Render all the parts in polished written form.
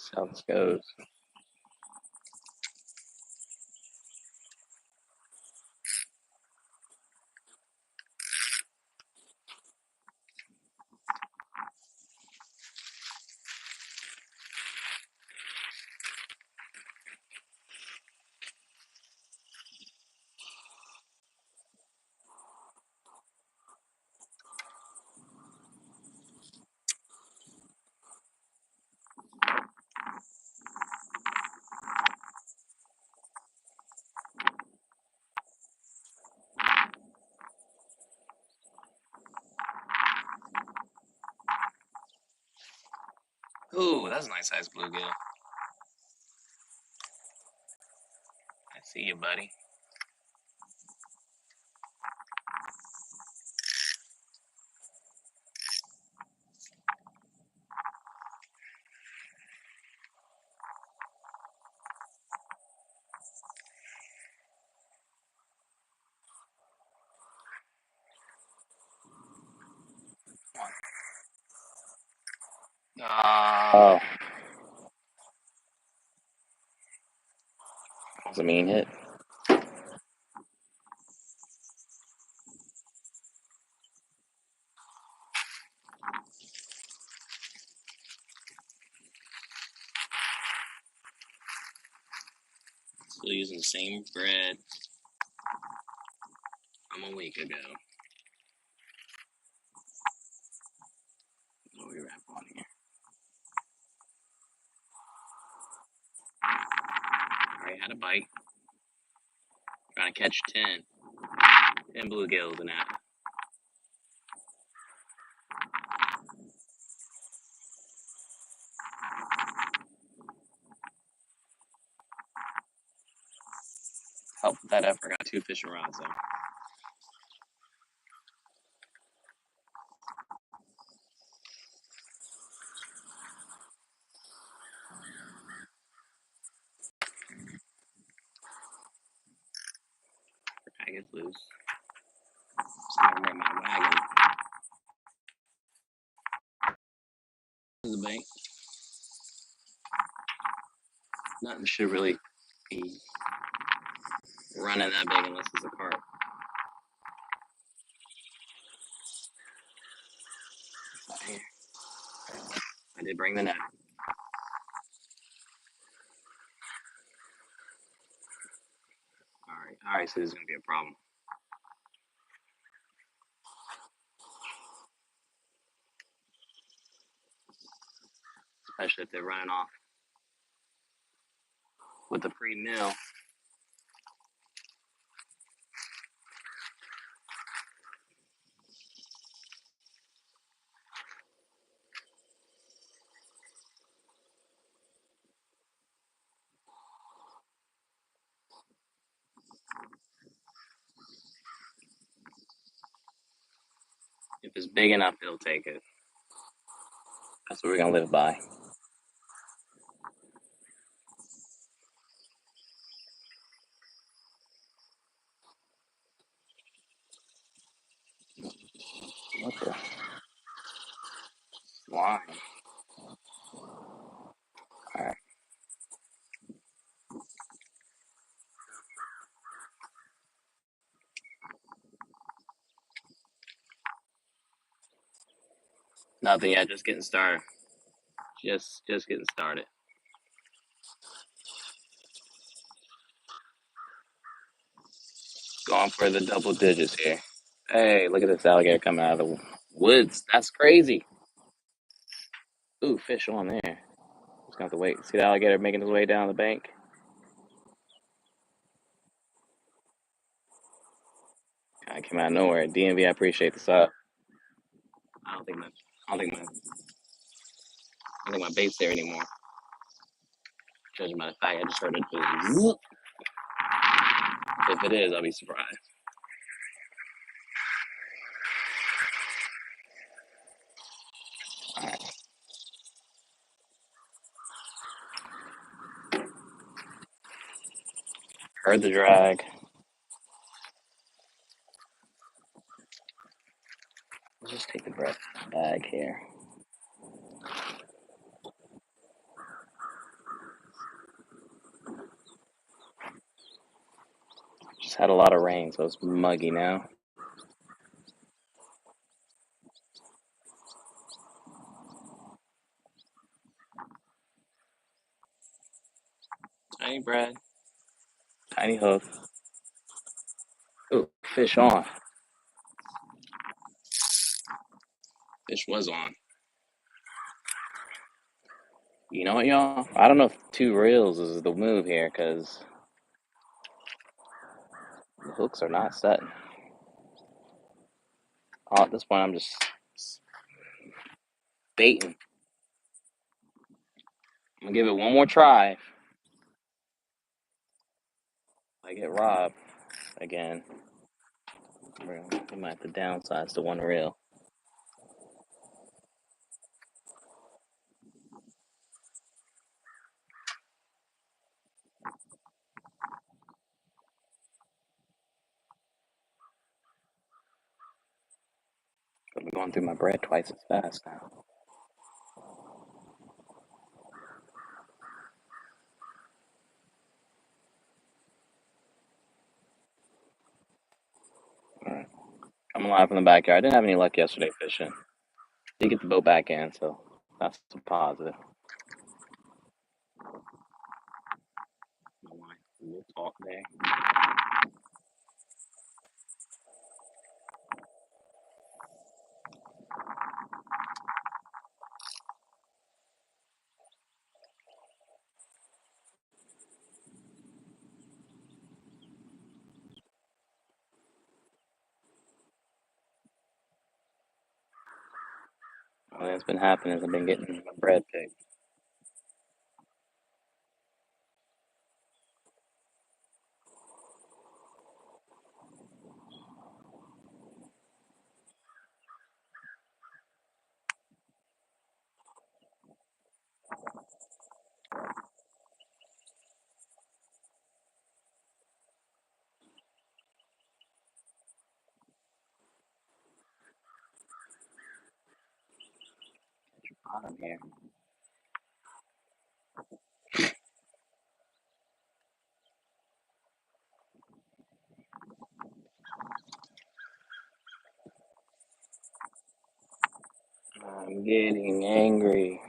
See how this goes. Ooh, that's a nice size bluegill. I see you, buddy. Oh, that was a mean hit. Still using the same bread from a week ago. What do we wrap on here? Alright, had a bite. Trying to catch 10 bluegills in that. Help with that effort. Got 2 fishing rods though. I get loose. Just gonna bring my wagon to the bank. Nothing should really be running that big unless it's a carp. I did bring the net. Alright, so this is gonna be a problem. Especially if they're running off with the free meal. If it's big enough, they'll take it. That's what we're gonna live by. What the? Why? Alright. Nothing yet, just getting started. Just getting started. Going for the double digits here. Hey, look at this alligator coming out of the woods. That's crazy. Ooh, fish on there. Just gonna have to wait. See the alligator making his way down the bank? Kinda came out of nowhere. DMV, I appreciate the sub. I don't think my bait's there anymore. Judging by the fact I just heard it do whoop. If it is, I'll be surprised. Alright. Heard the drag. Let's just take the breath bag here. had a lot of rain, so it's muggy now. Tiny bread, tiny hook. Ooh, fish on. Fish was on. You know what, y'all? I don't know if 2 reels is the move here, because the hooks are not setting. Oh, at this point, I'm just baiting. I'm gonna give it one more try. If I get robbed again, we might have to downsize to 1 reel. I'm going through my bread twice as fast now. All right. I'm alive in the backyard. I didn't have any luck yesterday fishing. Did get the boat back in, so that's a positive. We'll talk there. What's been happening is I've been getting my bread picked. Bottom here. I'm getting angry.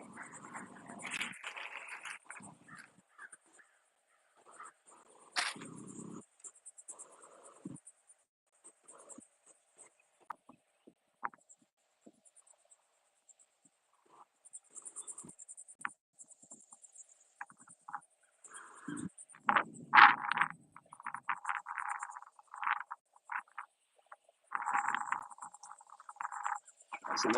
That's it.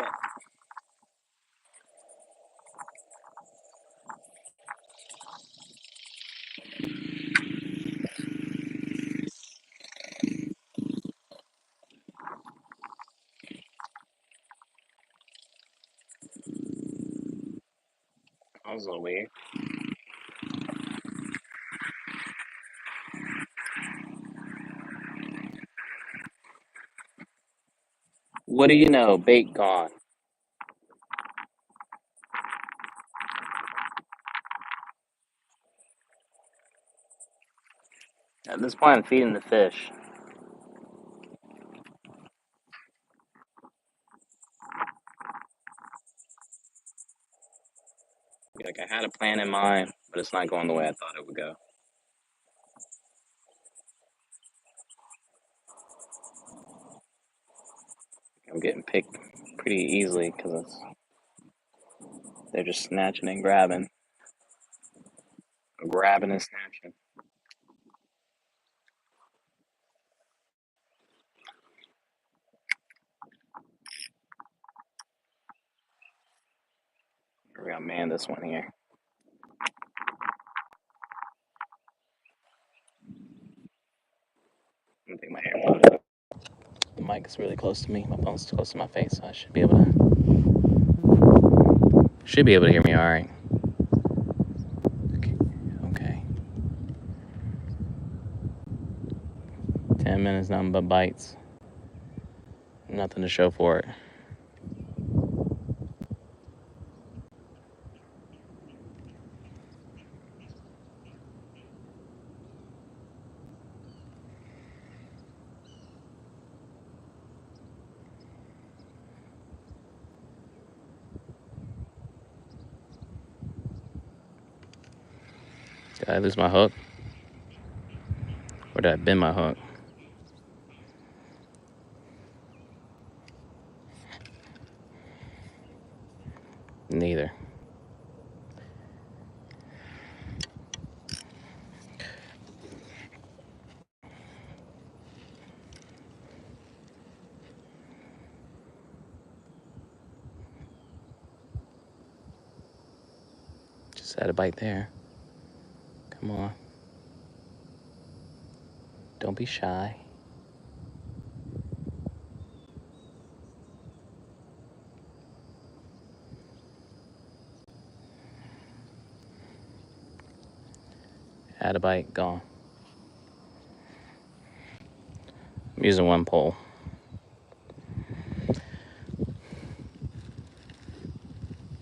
That was a little weird. What do you know? Bait gone. At this point, I'm feeding the fish. Like I had a plan in mind, but it's not going the way I thought it would go. I'm getting picked pretty easily because they're just snatching and grabbing. Grabbing and snatching. We're gonna man this one here. I'm gonna take my AirPods. The mic is really close to me. My phone's close to my face, so I should be able to hear me all right. Okay. 10 minutes, nothing but bites. Nothing to show for it. Did I lose my hook? Or did I bend my hook? Neither. Just had a bite there. Come on. Don't be shy. Had a bite, gone. I'm using one pole.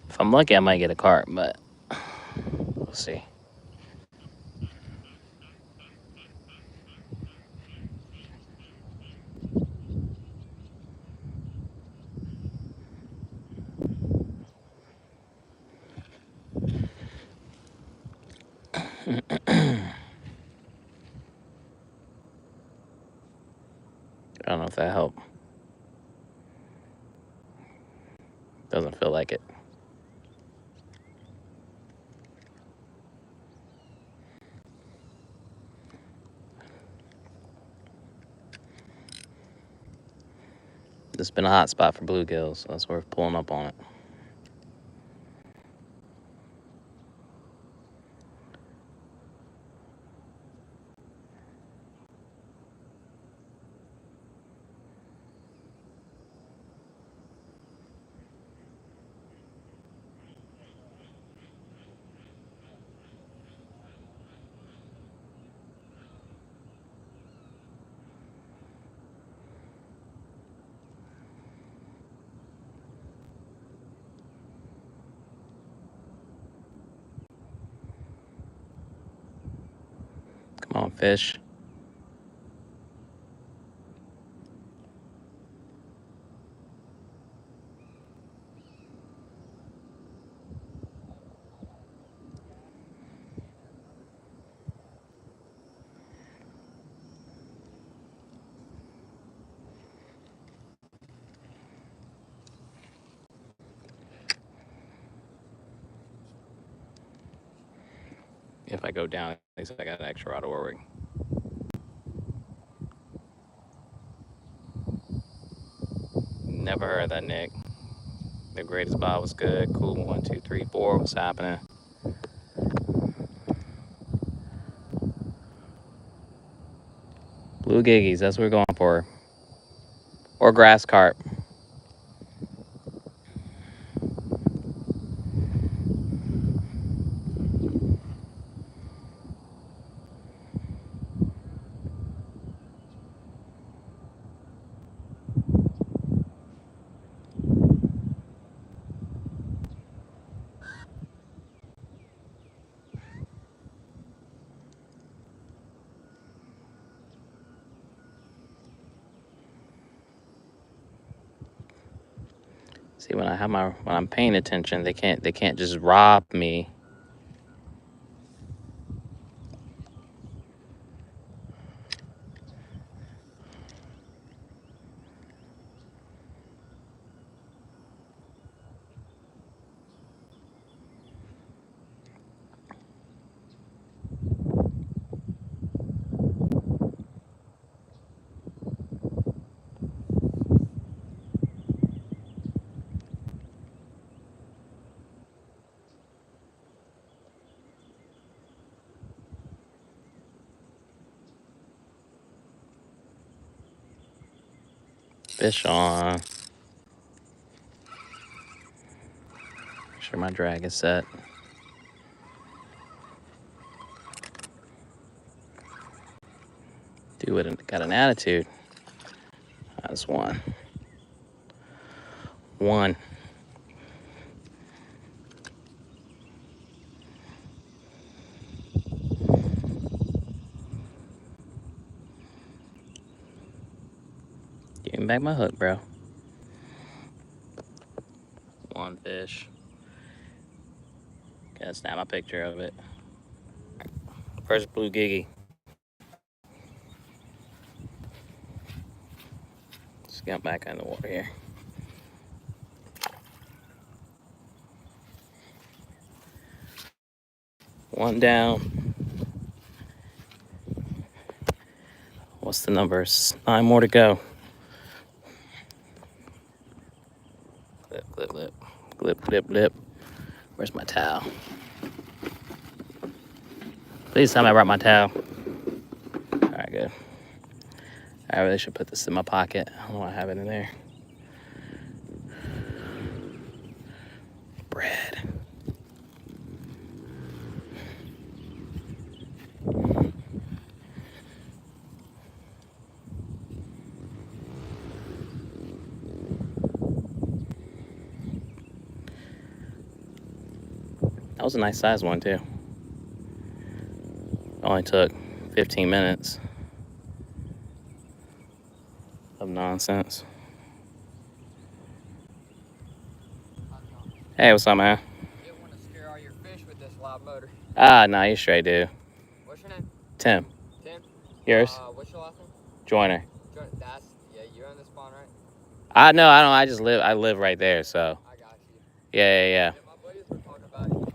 If I'm lucky, I might get a carp, but we'll see. I don't know if that helped. Doesn't feel like it. This has been a hot spot for bluegills, so that's worth pulling up on it. Come on, fish. If I go down, at least I got an extra rod of Warwick. Never heard of that, Nick. The greatest ball was good. Cool. 1, 2, 3, 4. What's happening? Blue giggies. That's what we're going for. Or grass carp. See, when I'm paying attention, they can't just rob me. Fish on. Make sure my drag is set. Dude, got an attitude. That's one. One. Give me back my hook, bro. One fish. Gotta snap my picture of it. Where's Blue Gigi? Let's get back in the water here. One down. What's the numbers? 9 more to go. Clip, clip, clip. Clip, clip, clip. Where's my towel? Please tell me I brought my towel. All right, good. I really should put this in my pocket. I don't know why I have it in there. Bread. That was a nice size one too. Only took 15 minutes of nonsense. Hey, what's up, man? You don't want to scare all your fish with this loud motor. Ah, nah, you straight, dude. What's your name? Tim. Tim? Yours? What's your last name? Joiner. That's, yeah, you own the spawn, right? I know, I don't. I live right there, so. I got you. Yeah. Yeah, my buddies were talking about you.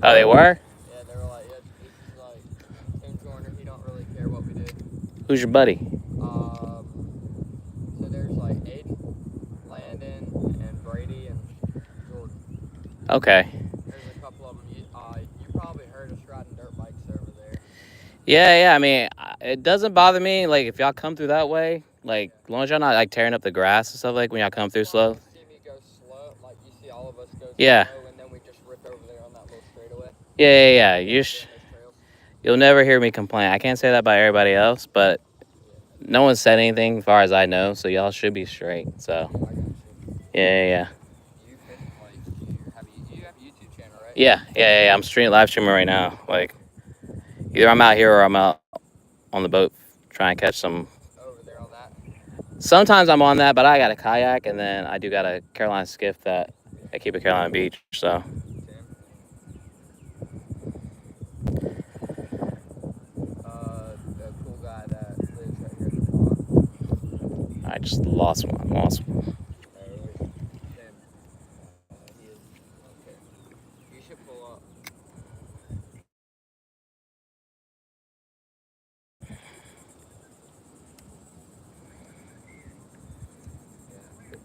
Oh, they were? Yeah, they were like, yeah, this is like Tim Joiner. He don't really care what we do. Who's your buddy? So there's like Aiden, Landon, and Brady, and Jordan. Okay. There's a couple of them. You probably heard us riding dirt bikes over there. Yeah. I mean, it doesn't bother me. Like, if y'all come through that way, like, as long as y'all not, like, tearing up the grass and stuff, like, when y'all come through slow. You see me go slow, like you see all of us go Yeah. slow, and then we just rip over there on that little straightaway. Yeah. You'll never hear me complain. I can't say that about everybody else, but no one said anything as far as I know, so y'all should be straight. So. I got you. Yeah. You fish, like, you have a YouTube channel, right? Yeah. I'm live streaming right now. Like, either I'm out here or I'm out on the boat trying to catch some. Over there on that. Sometimes I'm on that, but I got a kayak, and then I do got a Carolina skiff that I keep at Carolina Beach. So. The cool guy that lives right here at the pond. I just lost one. You should pull up. Yeah.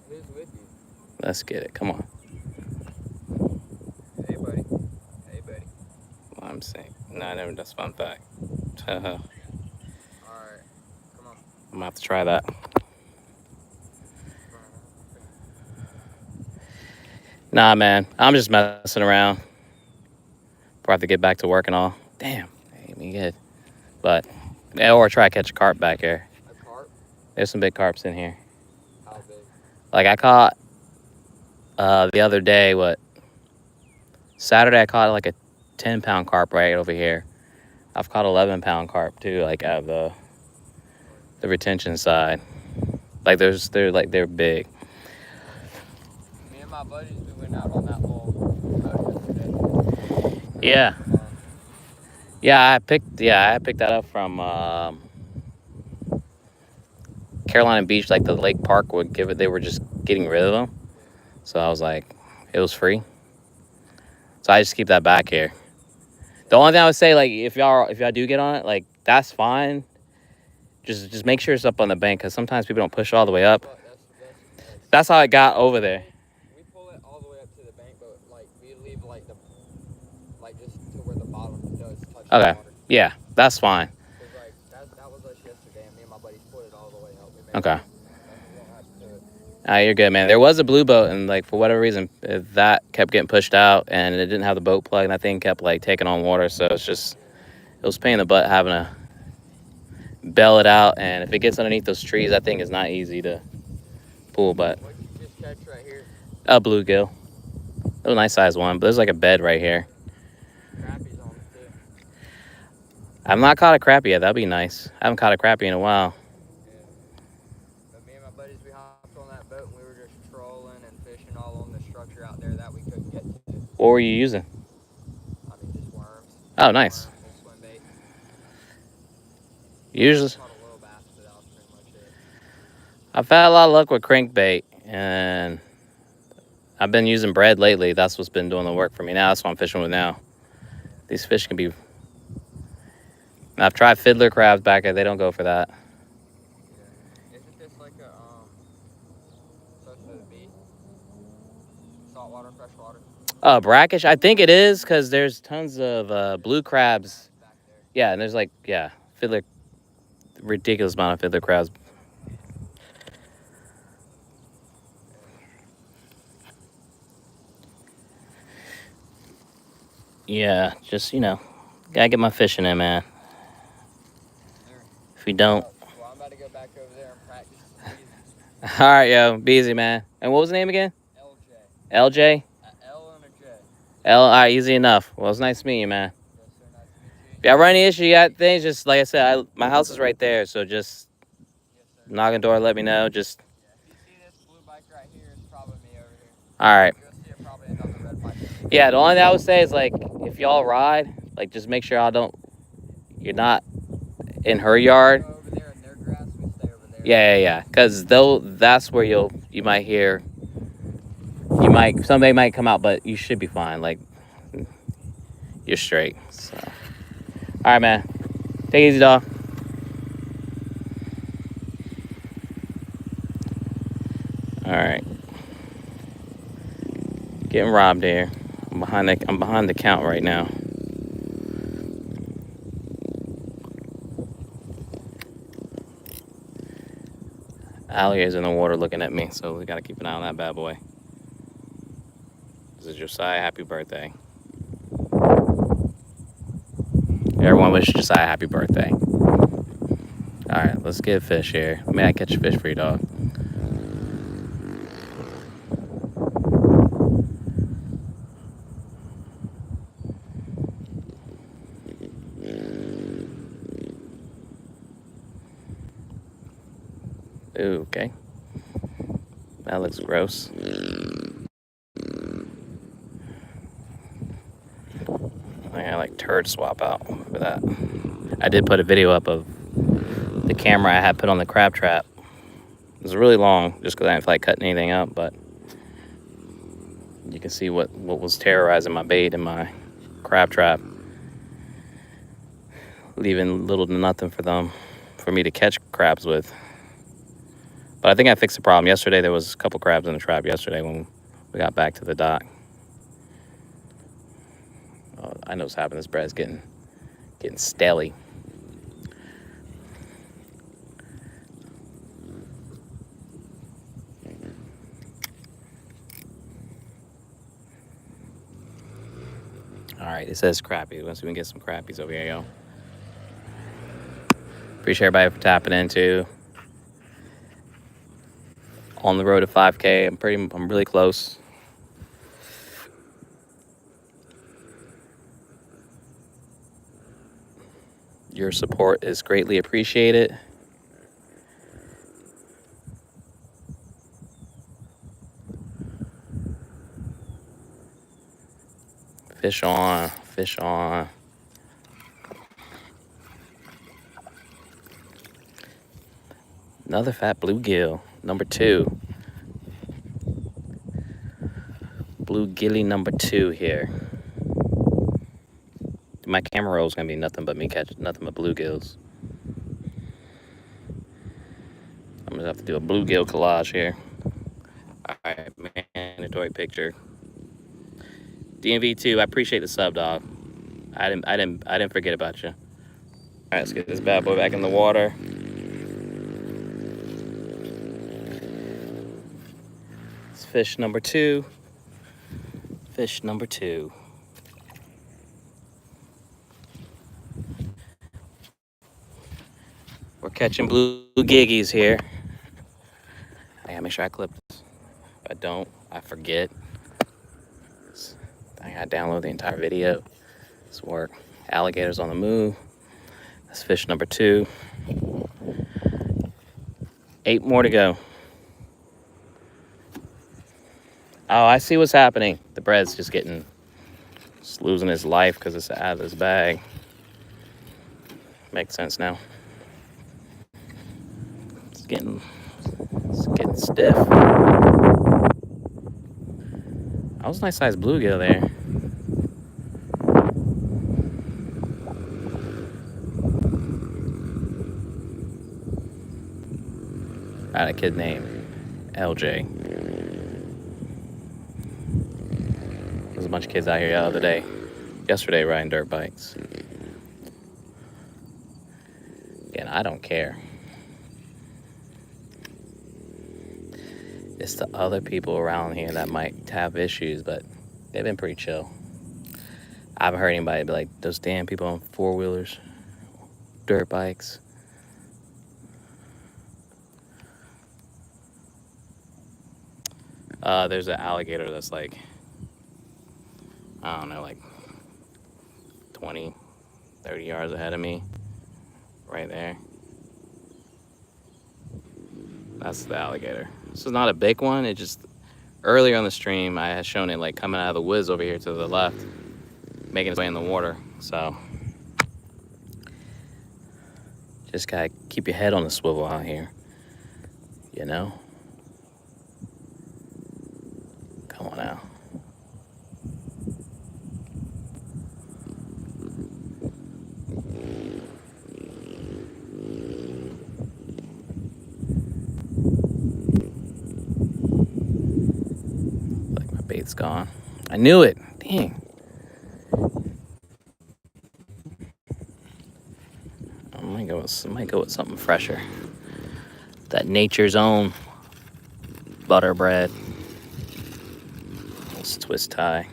Who's with you? Let's get it. Come on. Hey, buddy. I'm saying. No, I never. That's fun fact. I'm Alright. Come on. gonna have to try that. Nah, man. I'm just messing around. Before I have to get back to work and all. Damn. Ain't me good. But, or try to catch a carp back here. A carp? There's some big carps in here. How big? Like, I caught the other day, Saturday I caught like a 10-pound carp right over here. I've caught 11-pound carp too, like out of the retention side. Like they're big. Me and my buddies, we went out on that little boat yesterday. Yeah, I picked that up from Carolina Beach, like the lake park would give it. They were just getting rid of them, so I was like, it was free. So I just keep that back here. The only thing I would say, like, if y'all do get on it, like, that's fine. Just make sure it's up on the bank, because sometimes people don't push it all the way up. That's how it got over there. We pull it all the way up to the bank, but like we leave like just to where the bottom does touch the water. Yeah, that's fine. Like that was us yesterday, and me and my buddies pulled it all the way up. Okay. You're good, man. There was a blue boat, and like for whatever reason, that kept getting pushed out, and it didn't have the boat plug, and that thing kept like taking on water. So it was a pain in the butt having to bail it out, and if it gets underneath those trees, that thing is not easy to pull. But what did you just catch right here? A bluegill. It was a nice size one, but there's like a bed right here. Crappie's on it too. I've not caught a crappie yet. That'd be nice. I haven't caught a crappie in a while. Yeah. But me and my buddies, we hopped on that boat and we were just trolling and fishing all on the structure out there that we couldn't get to. What were you using? I mean, just worms. Oh, nice. Worms and swim bait. Usually, Caught a little bass, but that was pretty much it. I've had a lot of luck with crankbait, and I've been using bread lately. That's what's been doing the work for me now. That's what I'm fishing with now. These fish can be. I've tried fiddler crabs back there. They don't go for that. Yeah. Isn't this like a supposed to be saltwater, freshwater? Brackish. I think it is because there's tons of blue crabs. Back there. Yeah, and there's like fiddler, ridiculous amount of fiddler crabs. Yeah, just gotta get my fishing in, man. If you don't, Well, I'm about to go back over there and practice some easy. all right, yo, be easy, man. And what was the name again? LJ. LJ. L and a J. L. All right, easy enough. Well, it's nice to meet you, man. Yes, sir. Nice to meet you. If y'all run any issue, you got things, just like I said, my house is right there, so just Yes, sir. knock on the door, let me know. Just Yeah, if you see this blue bike right here, it's probably me over here. all right. You'll see it probably another red bike. Yeah, the only thing I would say is like if y'all ride, like just make sure you're not in her yard. Go over there in their grass, we stay over there. Yeah. Because that's where you might hear. Somebody might come out, but you should be fine. Like you're straight. So, all right, man. Take it easy, dog. All right. Getting robbed here. I'm behind the count right now. Alligators in the water looking at me, so we gotta keep an eye on that bad boy. This is Josiah. Happy birthday. Everyone wish Josiah happy birthday. All right, let's get a fish here. May I catch a fish for you, dog? Ooh, okay. That looks gross. I got like turd swap out for that. I did put a video up of the camera I had put on the crab trap. It was really long just because I didn't feel like cutting anything up, but you can see what was terrorizing my bait and my crab trap, leaving little to nothing for me to catch crabs with. But I think I fixed the problem. Yesterday there was a couple crabs in the trap yesterday when we got back to the dock. Oh, I know what's happening. This bread's getting stelly. All right, it says crappie. Once we can get some crappies over here, yo. Appreciate everybody for tapping in too. On the road to 5K. I'm really close. Your support is greatly appreciated. Fish on, fish on. Another fat bluegill, number 2. Bluegilly number 2 here. My camera roll is gonna be nothing but me catching nothing but bluegills. I'm gonna have to do a bluegill collage here. All right, mandatory picture. DMV2, I appreciate the sub, dog. I didn't forget about you. All right, let's get this bad boy back in the water. It's fish number 2. Fish number 2. We're catching blue giggies here. I gotta make sure I clip this. If I don't, I forget. I gotta download the entire video. This work. Alligators on the move. That's fish number 2. 8 more to go. Oh, I see what's happening. The bread's just losing his life because it's out of his bag. Makes sense now. It's getting stiff. That was a nice sized bluegill there. I had a kid named LJ. There's a bunch of kids out here the other day, yesterday, riding dirt bikes. And I don't care. It's the other people around here that might have issues, but they've been pretty chill. I haven't heard anybody be like, those damn people on four-wheelers, dirt bikes. There's an alligator that's like, I don't know, like 20, 30 yards ahead of me. Right there. That's the alligator. This is not a big one. It just, earlier on the stream, I had shown it like coming out of the woods over here to the left, making its way in the water. So, just gotta keep your head on the swivel out here, you know? Come on now. Like my bait's gone. I knew it. Dang. I might go with something fresher. That Nature's Own butter bread. Let's twist tie.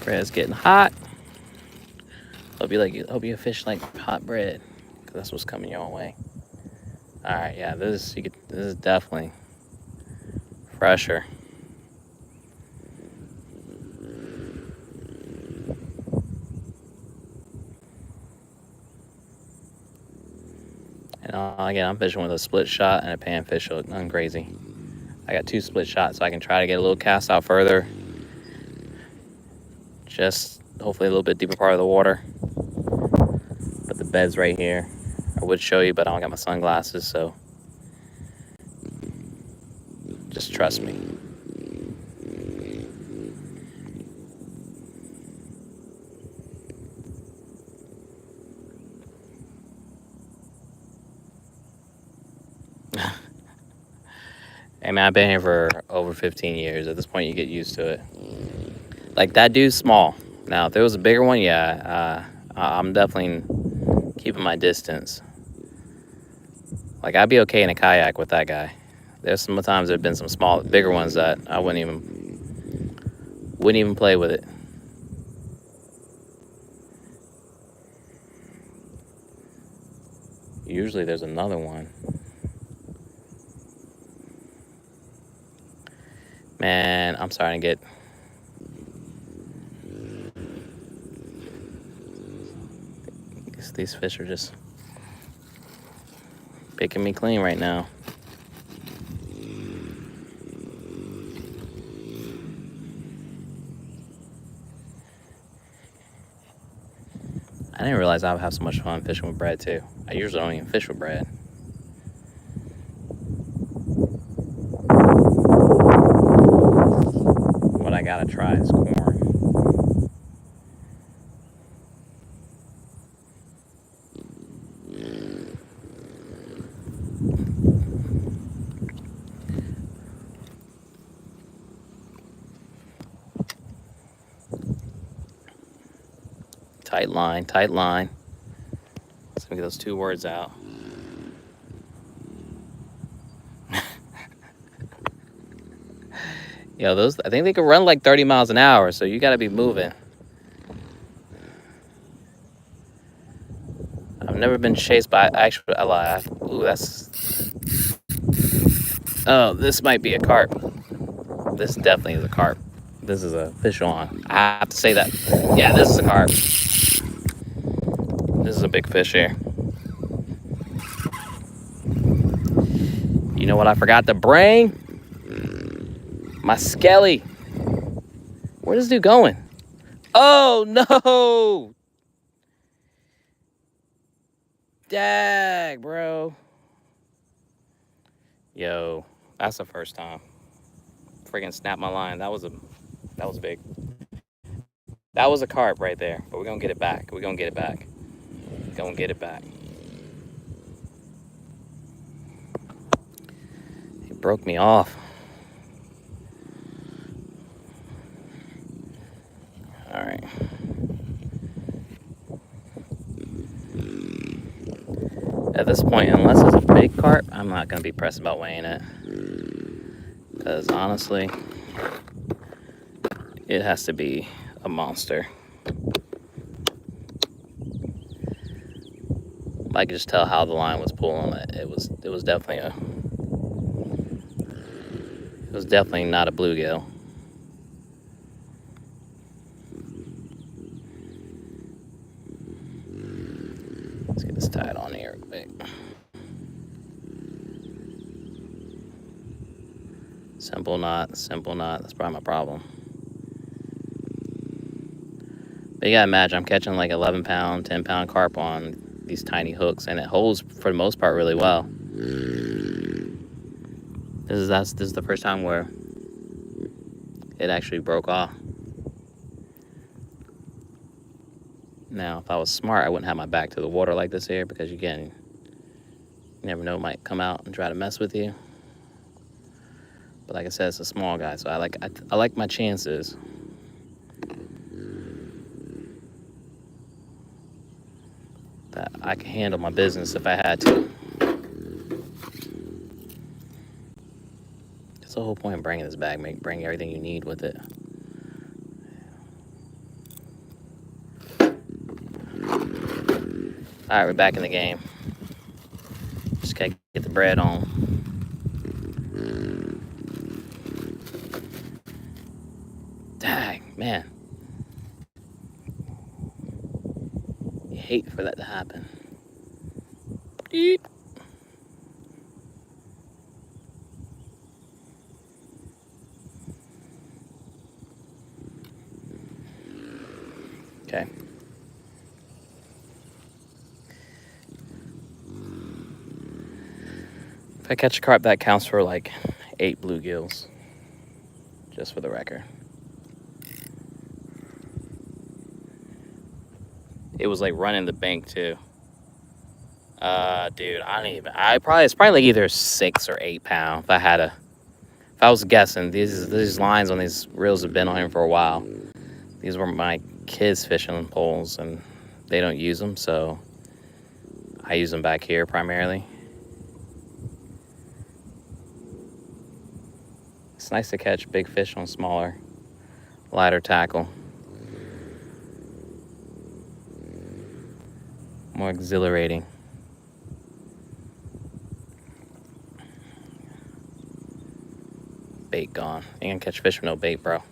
Bread's getting hot. Hope you fish like hot bread, cause that's what's coming your way. All right, yeah, this is definitely fresher. And again, I'm fishing with a split shot and a panfish, so nothing crazy. I got 2 split shots, so I can try to get a little cast out further. Just hopefully a little bit deeper part of the water. But the bed's right here. I would show you, but I don't got my sunglasses, so just trust me. Hey man, I've been here for over 15 years. At this point, you get used to it. Like, that dude's small. Now, if there was a bigger one, yeah, I'm definitely keeping my distance. Like, I'd be okay in a kayak with that guy. There's some times there've been some bigger ones that I wouldn't even play with it. Usually there's another one. Man, I'm starting to get... These fish are just picking me clean right now. I didn't realize I would have so much fun fishing with Brad too. I usually don't even fish with Brad. What I gotta try is corn. Tight line, tight line. Let's get those 2 words out. Yo, those, I think they can run like 30 miles an hour, so you gotta be moving. I've never been chased by, actually, I lie. Ooh, that's... Oh, this might be a carp. This definitely is a carp. This is a fish on. I have to say that. Yeah, this is a carp. This is a big fish here. You know what I forgot to bring? My skelly. Where is this dude going? Oh, no. Dag, bro. Yo, that's the first time. Freaking snapped my line. That was big. That was a carp right there. But we're gonna get it back. We're gonna get it back. Gonna get it back. He broke me off. All right. At this point, unless it's a big carp, I'm not gonna be pressed about weighing it. Because honestly, it has to be a monster. I could just tell how the line was pulling it. It was definitely not a bluegill. Let's get this tied on here real quick. Simple knot, simple knot. That's probably my problem. But you gotta imagine, I'm catching like 11-pound, 10-pound carp on these tiny hooks, and it holds for the most part really well. This is the first time where it actually broke off. Now, if I was smart, I wouldn't have my back to the water like this here, because again, you never know, it might come out and try to mess with you. But like I said, it's a small guy, so I like my chances. That I can handle my business if I had to. That's the whole point of bringing this bag. Bring everything you need with it. All right, we're back in the game. Just gotta get the bread on. Dang, man. You hate for that to happen. Beep. Okay. If I catch a carp, that counts for like 8 bluegills. Just for the record. It was like running the bank too. Dude, it's probably like either 6 or 8 pound. If I was guessing, these lines on these reels have been on here for a while. These were my kids' fishing poles, and they don't use them, so I use them back here primarily. It's nice to catch big fish on smaller, lighter tackle. More exhilarating. Bait gone. Ain't gonna catch fish with no bait, bro.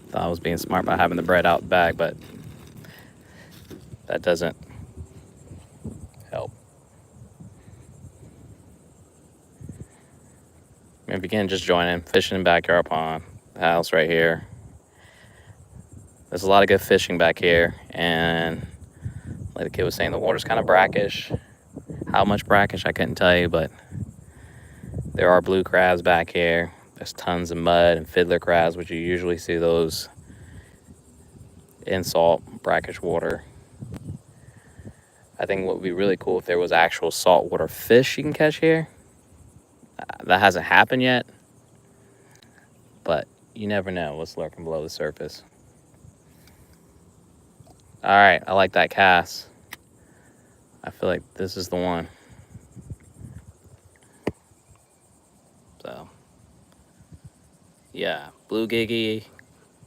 Thought I was being smart by having the bread out the bag, but that doesn't help. Maybe again, just joining, fishing in backyard pond, the house right here. There's a lot of good fishing back here, and like the kid was saying, the water's kind of brackish. How much brackish, I couldn't tell you, but there are blue crabs back here. There's tons of mud and fiddler crabs, which you usually see those in salt, brackish water. I think what would be really cool if there was actual saltwater fish you can catch here. That hasn't happened yet, but you never know what's lurking below the surface. All right, I like that cast. I feel like this is the one. So, yeah, blue Gigi,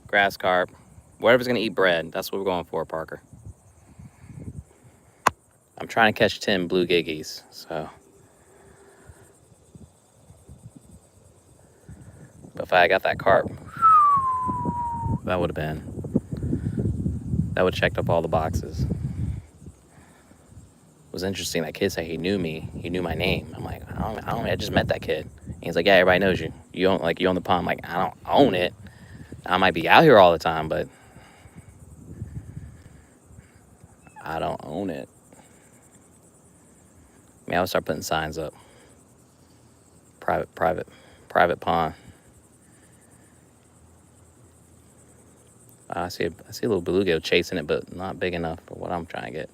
grass carp, whatever's gonna eat bread, that's what we're going for, Parker. I'm trying to catch 10 blue Gigis, so. But if I got that carp, that would have checked up all the boxes. It was interesting. That kid said he knew me. He knew my name. I'm like, I just met that kid. And he's like, yeah, everybody knows you. You own the pond. I'm like, I don't own it. I might be out here all the time, but I don't own it. I mean, I would start putting signs up. Private pond. I see a little bluegill chasing it, but not big enough for what I'm trying to get.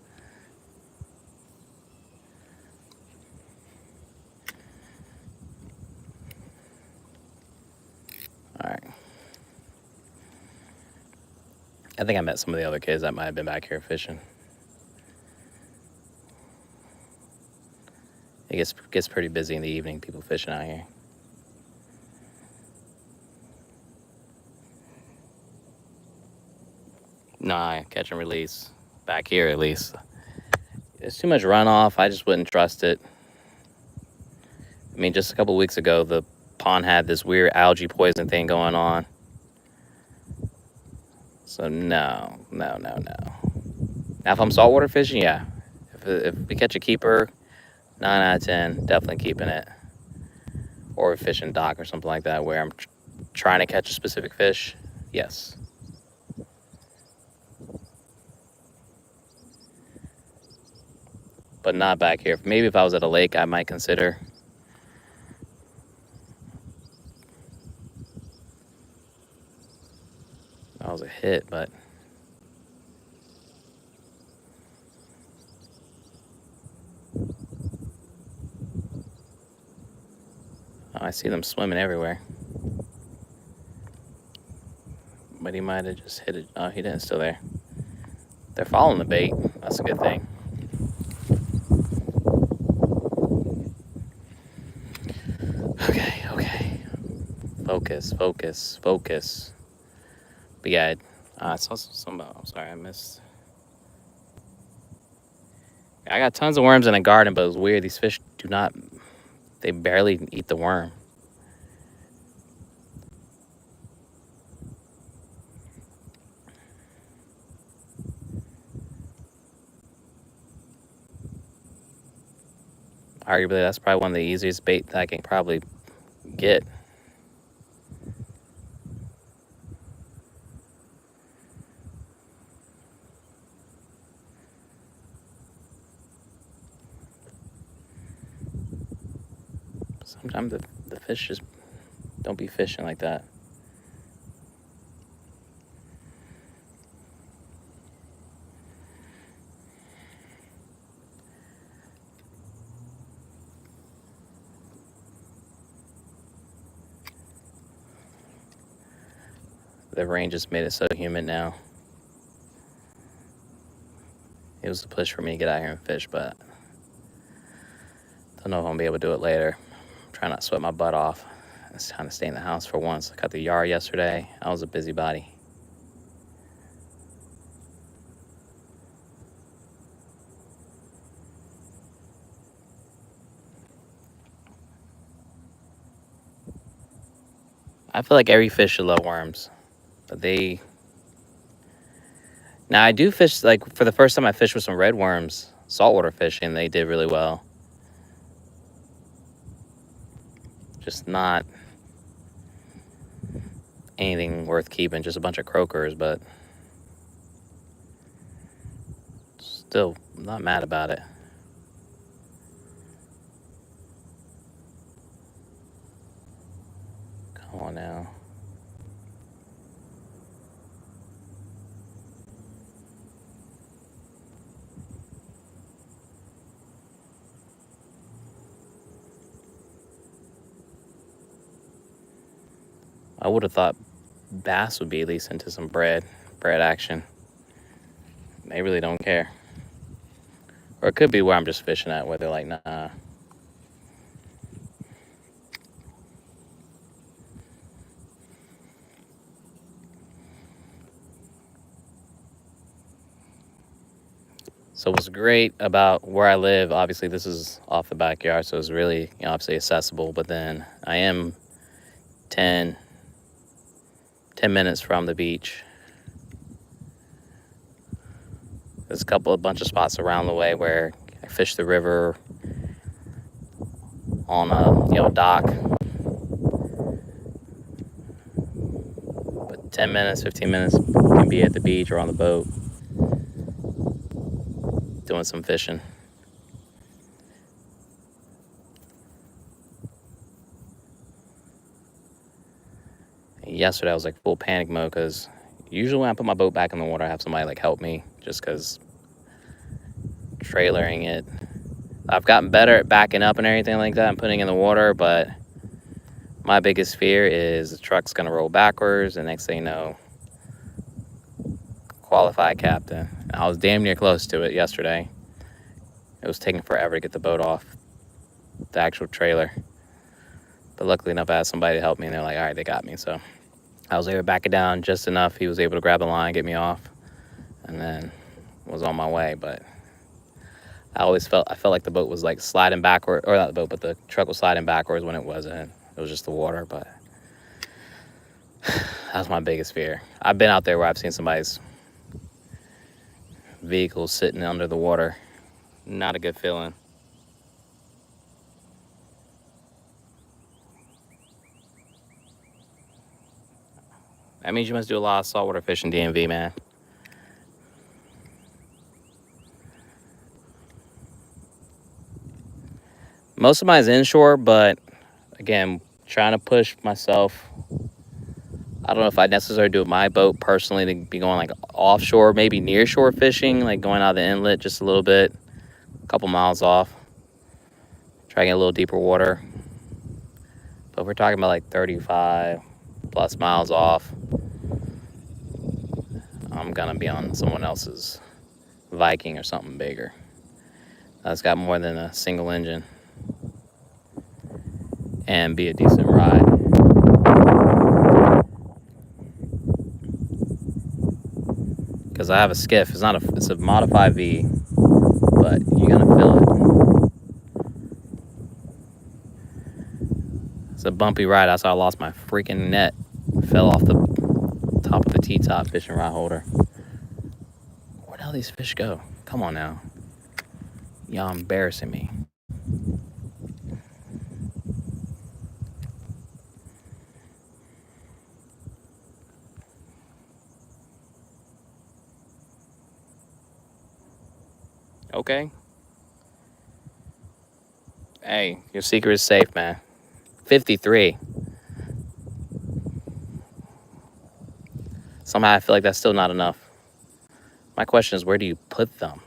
All right. I think I met some of the other kids that might have been back here fishing. It gets pretty busy in the evening, people fishing out here. Nah, catch and release. Back here, at least. There's too much runoff. I just wouldn't trust it. I mean, just a couple weeks ago, the pond had this weird algae poison thing going on. So, no. Now, if I'm saltwater fishing, yeah. If we catch a keeper, 9 out of 10, definitely keeping it. Or fishing dock or something like that where I'm trying to catch a specific fish, yes. But not back here. Maybe if I was at a lake, I might consider. That was a hit, but I see them swimming everywhere. But he might have just hit it. Oh, he didn't. Still there. They're following the bait. That's a good thing. Okay. Focus. But yeah, I saw some. I'm sorry, I missed. I got tons of worms in the garden, but it was weird. These fish they barely eat the worm. Arguably, that's probably one of the easiest bait that I can probably get. Sometimes the fish just don't be fishing like that. The rain just made it so humid now. It was a push for me to get out here and fish, but don't know if I'm gonna be able to do it later. I'm trying not to sweat my butt off. It's time to stay in the house for once. I cut the yard yesterday. I was a busybody. I feel like every fish should love worms, but now I do fish, like for the first time I fished with some red worms, saltwater fishing. They did really well. Just not anything worth keeping, just a bunch of croakers, but still not mad about it. Come on now. I would have thought bass would be at least into some bread action. They really don't care. Or it could be where I'm just fishing at, where they're like, nah. So what's great about where I live, obviously this is off the backyard, so it's really, obviously accessible, but then I am 10 10 minutes from the beach. There's a bunch of spots around the way where I fish the river on a dock. But 10 minutes, 15 minutes can be at the beach or on the boat doing some fishing. And yesterday I was like full panic mode because usually when I put my boat back in the water, I have somebody like help me just because trailering it. I've gotten better at backing up and everything like that and putting in the water, but my biggest fear is the truck's gonna roll backwards and next thing you know, qualified captain. I was damn near close to it yesterday. It was taking forever to get the boat off the actual trailer. But luckily enough, I had somebody to help me and they're like, all right, they got me. So I was able to back it down just enough. He was able to grab the line, get me off, and then was on my way. But I felt like the boat was like sliding backward, or not the boat, but the truck was sliding backwards when it wasn't. It was just the water, but that was my biggest fear. I've been out there where I've seen somebody's vehicle sitting under the water. Not a good feeling. That means you must do a lot of saltwater fishing, DMV, man. Most of mine is inshore, but again, trying to push myself. I don't know if I necessarily do it with my boat personally to be going like offshore, maybe near shore fishing, like going out of the inlet just a little bit, a couple miles off. Try to get a little deeper water. But if we're talking about like 35 plus miles off, I'm gonna be on someone else's Viking or something bigger. That's got more than a single engine and be a decent ride. Because I have a skiff. It's a modified V, but you're gonna feel it. It's a bumpy ride. That's how I lost my freaking net. Fell off the top of the T-top fishing rod holder. Where the hell these fish go? Come on now. Y'all embarrassing me. Okay. Hey, your secret is safe, man. 53. Somehow I feel like that's still not enough. My question is, where do you put them?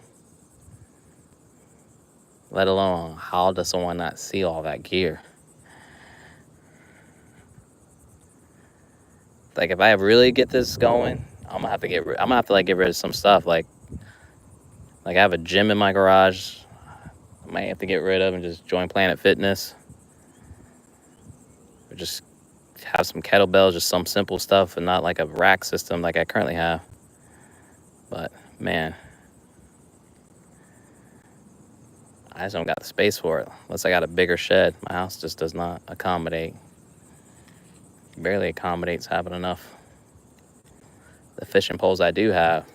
Let alone, how does someone not see all that gear? Like, if I really get this going, I'm gonna have to like get rid of some stuff. Like I have a gym in my garage. I might have to get rid of and just join Planet Fitness. Or just have some kettlebells, just some simple stuff, and not like a rack system like I currently have. But man, I just don't got the space for it. Unless I got a bigger shed. My house just does not accommodate. Barely accommodates having enough. The fishing poles I do have.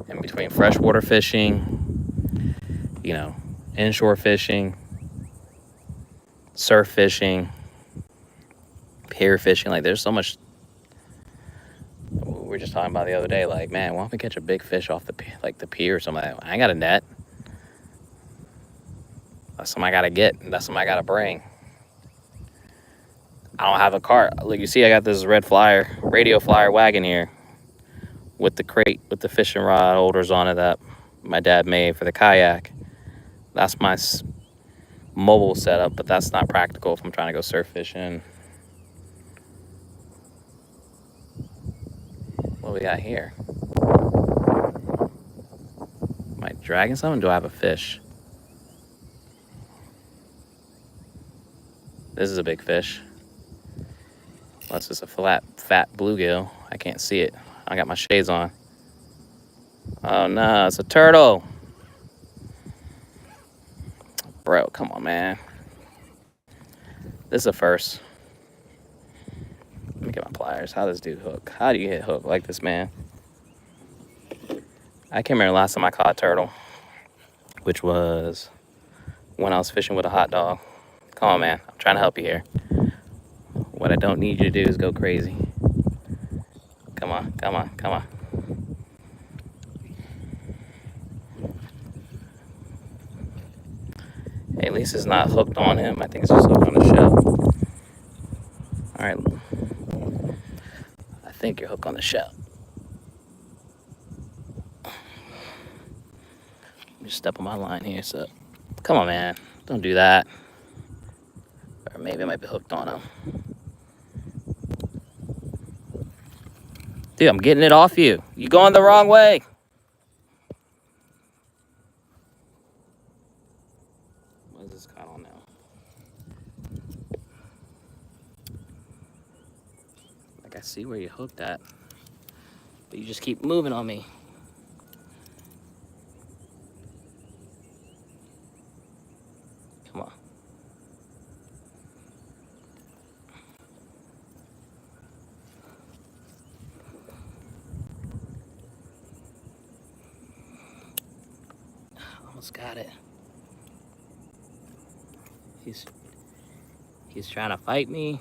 In between freshwater fishing, inshore fishing, surf fishing, pier fishing, like there's so much. We were just talking about the other day, like, man, why don't we catch a big fish off the pier or something? I ain't got a net. That's something I gotta get. That's something I gotta bring. I don't have a cart. Look, you see, I got this red radio flyer wagon here with the crate with the fishing rod holders on it that my dad made for the kayak. That's my mobile setup, but that's not practical if I'm trying to go surf fishing. What do we got here? Am I dragging something? Do I have a fish? This is a big fish. Unless it's a fat bluegill. I can't see it. I got my shades on. Oh no, it's a turtle. Bro, come on, man. This is a first. Let me get my pliers. How does this dude hook? How do you hit hook like this, man? I can't remember the last time I caught a turtle, which was when I was fishing with a hot dog. Come on, man. I'm trying to help you here. What I don't need you to do is go crazy. Come on, come on, come on. Hey, at least it's not hooked on him. I think it's just hooked on the shell. All right. I think you're hooked on the shell. Just step on my line here, so come on, man. Don't do that. Or maybe I might be hooked on him. Dude, I'm getting it off you. You're going the wrong way. What is this caught on now? Like, I see where you hooked at, but you just keep moving on me. Come on. Almost got it. He's trying to fight me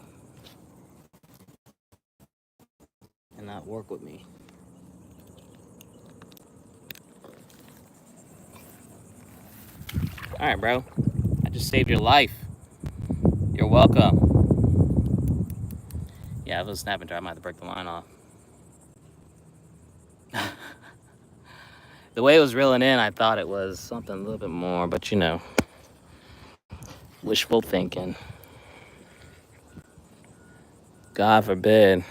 and not work with me. All right, bro. I just saved your life. You're welcome. Yeah, if it was a snap and dry, I might have to break the line off. The way it was reeling in, I thought it was something a little bit more, but you know, wishful thinking. God forbid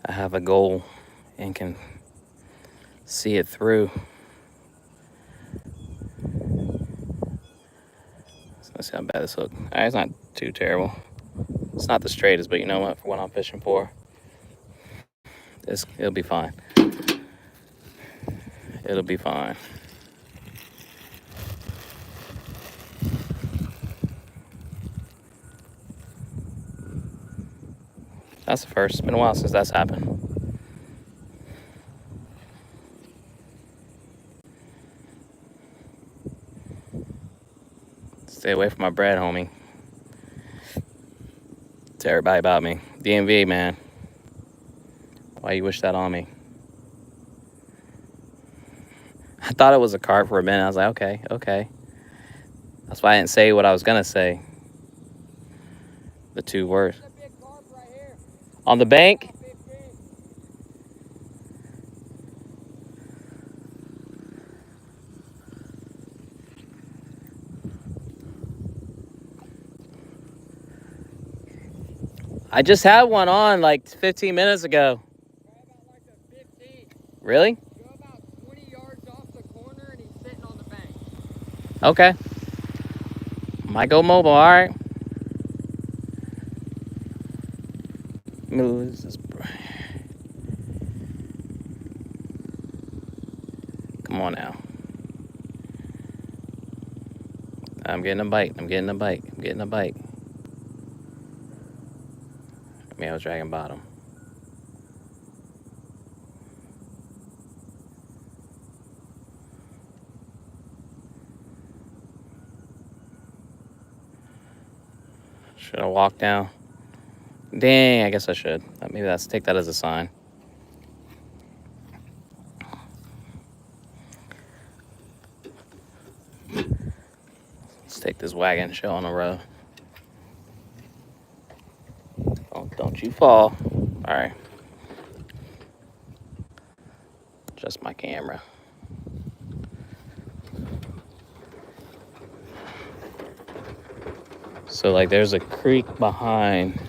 I have a goal and can see it through. Let's see how bad this hook. All right, it's not too terrible. It's not the straightest, but you know what? For what I'm fishing for, it'll be fine. It'll be fine. That's the first. It's been a while since that's happened. Stay away from my bread, homie. Tell everybody about me. DMV, man. Why you wish that on me? I thought it was a carp for a minute. I was like, okay. That's why I didn't say what I was gonna say. The two words. On the bank? I just had one on like 15 minutes ago. Really? Go about 20 yards off the corner and he's sitting on the bank. Okay. Might go mobile, all right. Move this. Come on now. I'm getting a bite. I mean, I was dragging bottom. Should I walk down? Dang, I guess I should. Maybe take that as a sign. Let's take this wagon show on the road. Oh, don't you fall. All right. Just my camera. So like there's a creek behind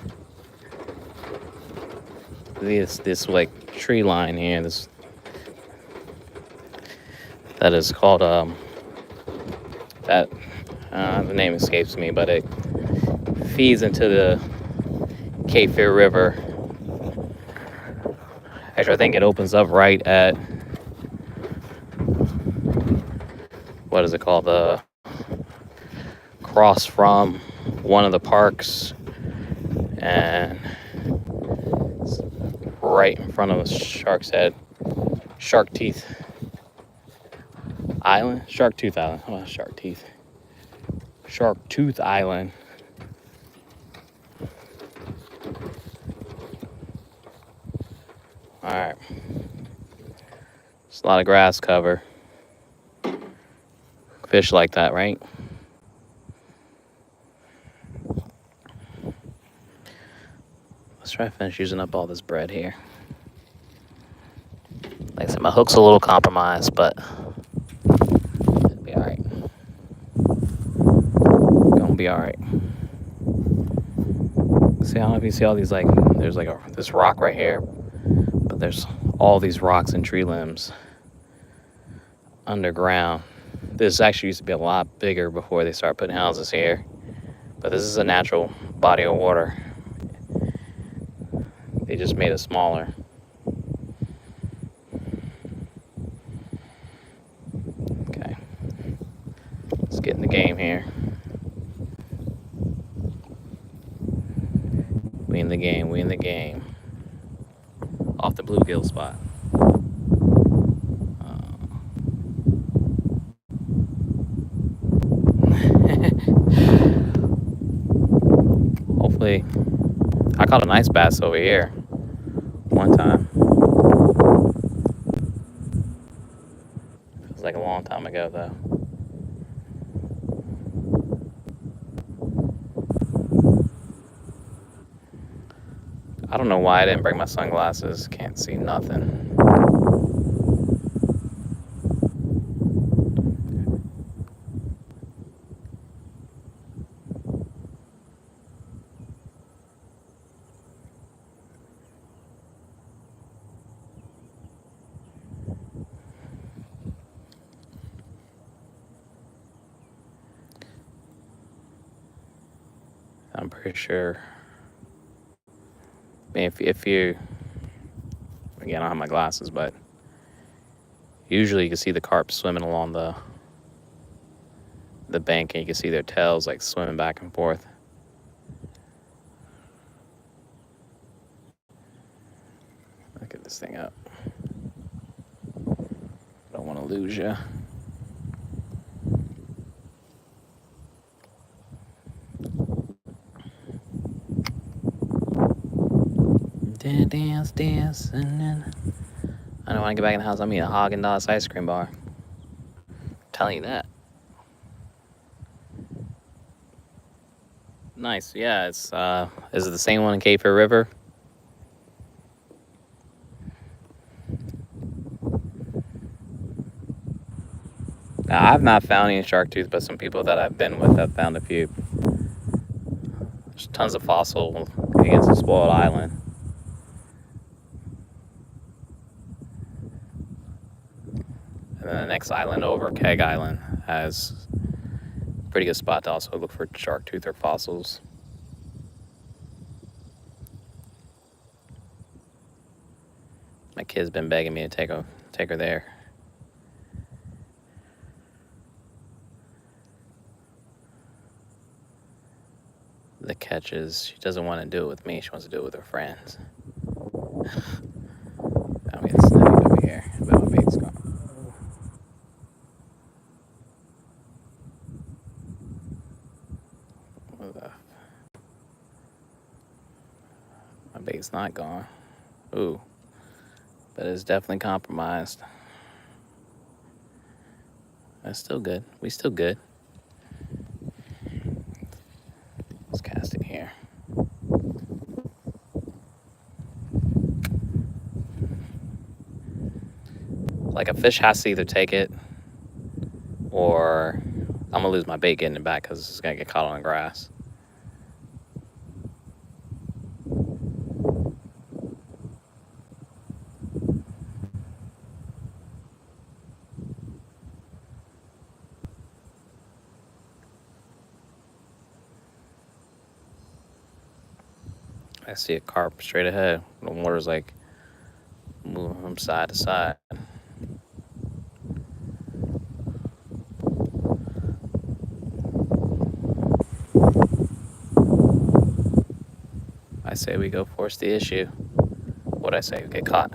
this like tree line here. That is called the name escapes me, but it feeds into the Cape Fear River. Actually, I think it opens up right at what is it called? The cross from one of the parks, and right in front of the shark's head. Shark Teeth Island? Shark Tooth Island. Oh, Shark Teeth. Shark Tooth Island. Alright. It's a lot of grass cover. Fish like that, right? Let's try to finish using up all this bread here. Like I said, my hook's a little compromised, but it'll be alright. Gonna be alright. See, I don't know if you see all these, like, there's like this rock right here, but there's all these rocks and tree limbs underground. This actually used to be a lot bigger before they started putting houses here, but this is a natural body of water. They just made it smaller. Okay, let's get in the game here. We in the game, we in the game. Off the bluegill spot. Hopefully, I caught a nice bass over here one time. Feels like a long time ago though. I don't know why I didn't bring my sunglasses. Can't see nothing. I'm pretty sure. I mean, if you, again, I don't have my glasses, but usually you can see the carp swimming along the bank, and you can see their tails like swimming back and forth. Look at this thing up. Don't want to lose you. Dance, and then I don't want to get back in the house. I'm eating a Haagen-Dazs ice cream bar. I'm telling you that. Nice, yeah. It's is it the same one in Cape Fear River? Now, I've not found any shark tooth, but some people that I've been with have found a few. There's tons of fossil against a spoiled island. And then the next island over, Keg Island, has a pretty good spot to also look for shark tooth or fossils. My kid's been begging me to take her there. The catch is she doesn't want to do it with me. She wants to do it with her friends. Now we get snagged over here. But my bait's gone. My bait's not gone. Ooh. But it's definitely compromised. That's still good. We still good. Let's cast it here. Like, a fish has to either take it, or I'm gonna lose my bait getting it back because it's gonna get caught on the grass. I see a carp straight ahead. The water's like moving from side to side. say we go force the issue. What'd I say? Get caught.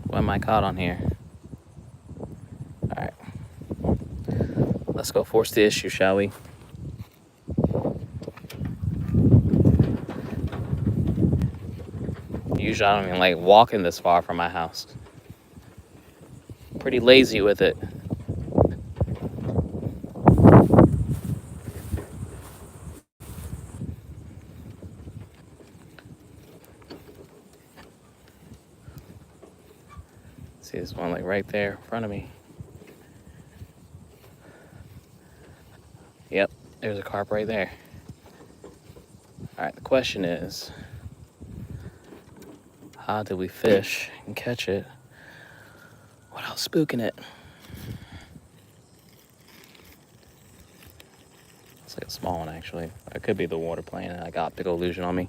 What am I caught on here? Alright. Let's go force the issue, shall we? Usually I don't even like walking this far from my house. Pretty lazy with it. See this one like right there in front of me. Yep, there's a carp right there. Alright, the question is, how did we fish and catch it without spooking it? It's like a small one, actually. It could be the water plane. I got big illusion on me.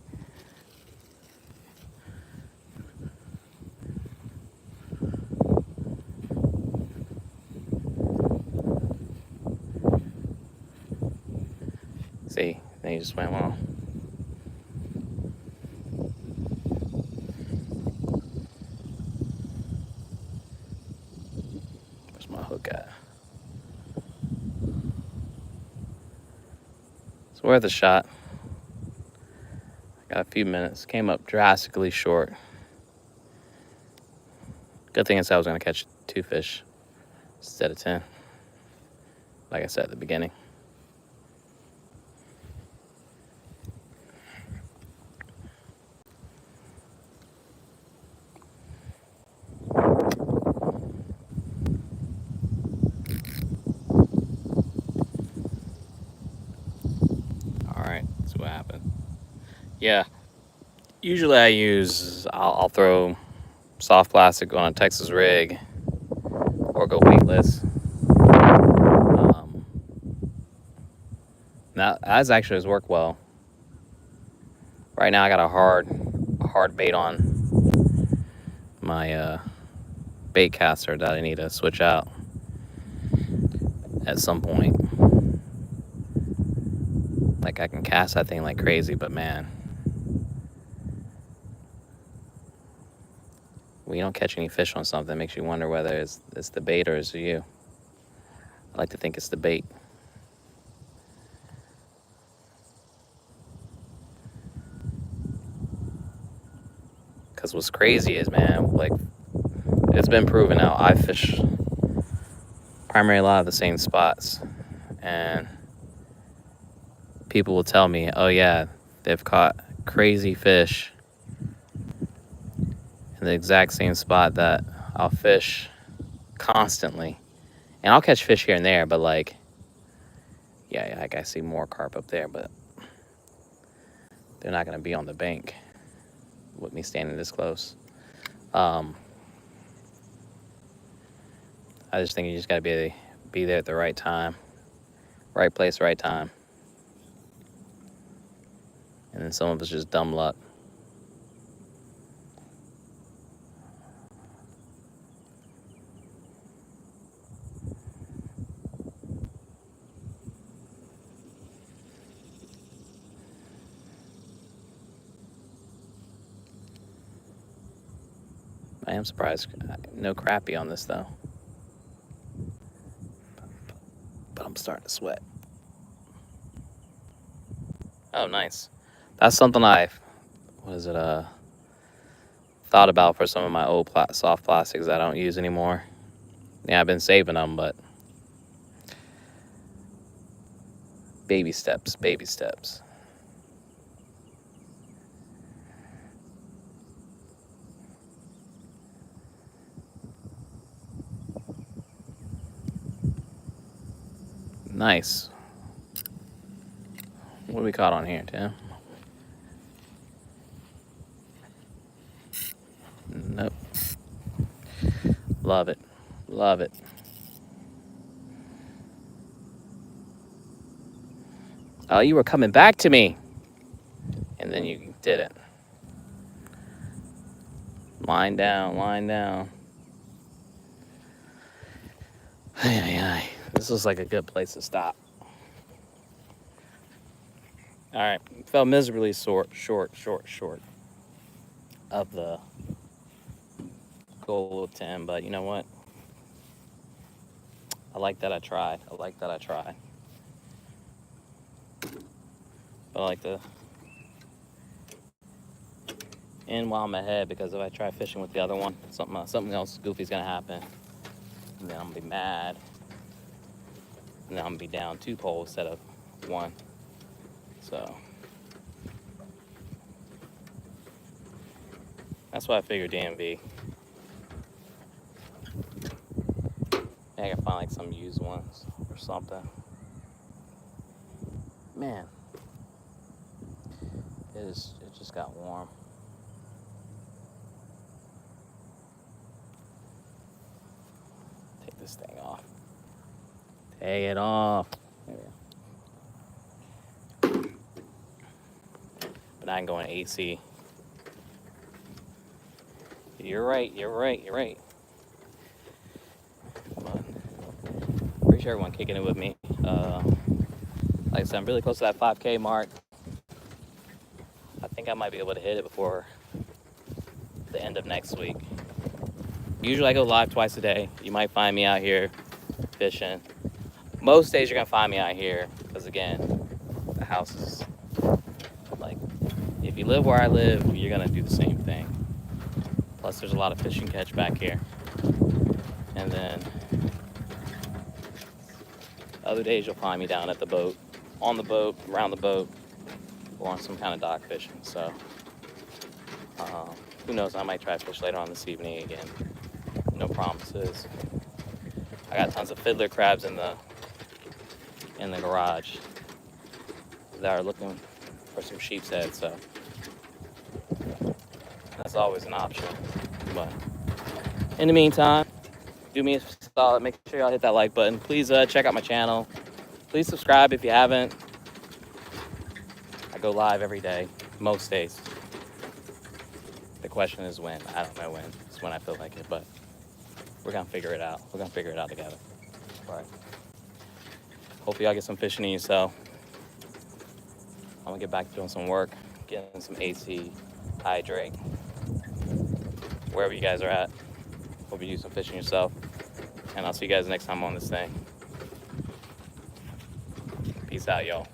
See, then he just went well. Where's my hook at? It's worth a shot. Got a few minutes. Came up drastically short. Good thing is I was going to catch 2 fish instead of 10. Like I said at the beginning. Alright, see what happened. Yeah, usually I'll throw soft plastic on a Texas rig or go weightless. That actually has worked well. Right now I got a hard bait on my bait caster that I need to switch out at some point. Like I can cast that thing like crazy, but man, when you don't catch any fish on something, it makes you wonder whether it's the bait or it's you. I like to think it's the bait. Because what's crazy is, man, like, it's been proven out. I fish primarily a lot of the same spots. And people will tell me, oh, yeah, they've caught crazy fish in the exact same spot that I'll fish constantly. And I'll catch fish here and there, but, like, yeah, like I see more carp up there, but they're not going to be on the bank with me standing this close. I just think you just got to be there at the right time. Right place, right time. And then some of it's just dumb luck. I am surprised. No crappie on this, though. But I'm starting to sweat. Oh, nice. That's something I've, thought about for some of my old soft plastics I don't use anymore. Yeah, I've been saving them, but baby steps, baby steps. Nice. What do we caught on here, Tim? Nope. Love it. Love it. Oh, you were coming back to me. And then you didn't. Line down, line down. Ay, ay, ay. This is like a good place to stop. All right, fell miserably short of the goal of 10, but you know what? I like that I tried. But I like to end while I'm ahead, because if I try fishing with the other one, something else goofy's gonna happen, and then I'm gonna be mad, and then I'm gonna be down 2 poles instead of 1. So that's why I figured DMV. Maybe I can find like some used ones or something. Man, it just got warm. Take this thing off. Take it off. There we go. But I can go in AC. You're right. But pretty sure everyone kicking it with me. Like I said, I'm really close to that 5K mark. I think I might be able to hit it before the end of next week. Usually I go live twice a day. You might find me out here fishing. Most days you're gonna find me out here, because again, the house is like, if you live where I live, you're gonna do the same thing. Plus there's a lot of fishing catch back here. And then other days you'll find me down at the boat, on the boat, around the boat, or on some kind of dock fishing. So who knows, I might try to fish later on this evening again. No promises. I got tons of fiddler crabs in the garage that are looking for some sheep's head, so that's always an option. But in the meantime, do me a solid, make sure y'all hit that like button. Please check out my channel. Please subscribe if you haven't. I go live every day, most days. The question is when. I don't know when. It's when I feel like it, but we're gonna figure it out. We're gonna figure it out together. All right. Hopefully y'all get some fishing in yourself. I'm gonna get back to doing some work, getting some AC, hydrate, wherever you guys are at. Hope you do some fishing yourself. And I'll see you guys next time on this thing. Peace out, y'all.